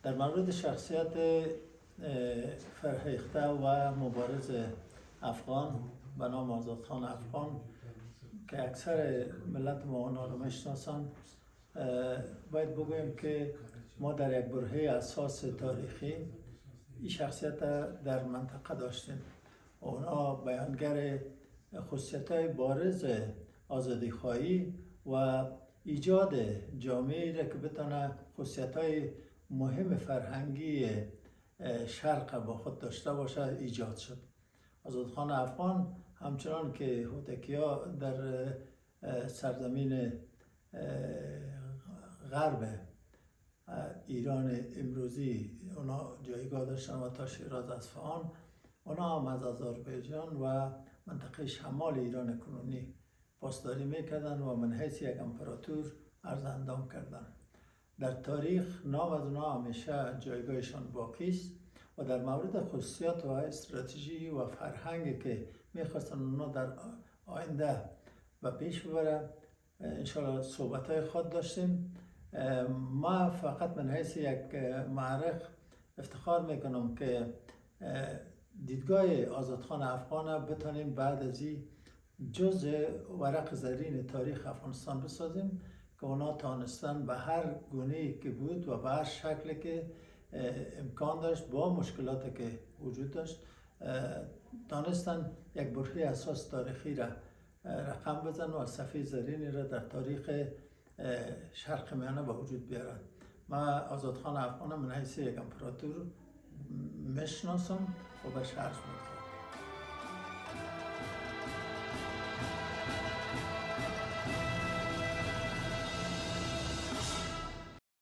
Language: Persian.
در مورد شخصیت فرهیخته و مبارز افغان به نام آزادخان افغان که اکثر ملت ما آنها را میشناسند، باید بگویم که ما در یک برهه اساس تاریخی این شخصیت در منطقه داشتیم. اونا بیانگر خصوصیت‌های بارز آزادی‌خواهی و ایجاد جامعه‌ای را که بتونه خصوصیت‌های مهم فرهنگی شرق با خود داشته باشه ایجاد شد. آزادخان افغان همچنان که هوتکی‌ها در سرزمین غرب ایران امروزی اونا جایگاه داشتن و تا شیراز اصفهان، اونا هم از آذربایجان و منطقه شمال ایران کنونی پاسداری میکردن و من حیث یک امپراتور عرض اندام کردن. در تاریخ نام از اونا همیشه جایگاهشان باقی است و در مورد خصوصیات و استراتژی و فرهنگی که میخواستن اونا در آینده و پیش ببرن انشاءالله صحبت‌های خود داشتیم. ما فقط من حیث یک معرخ افتخار میکنم که دیدگاه آزادخان افغان بتانیم بعد از این جز ورق زرین تاریخ افغانستان بسازیم که اونا تانستن به هر گونه‌ای که بود و به هر شکلی که امکان داشت با مشکلاتی که وجود داشت تانستن یک برهه اساس تاریخی را رقم بزن و صفحه زرینی را در تاریخ شرق میانه به وجود بیارن. ما آزادخان افغان من حیث یک امپراتور میشناسم و به شرط میکنم.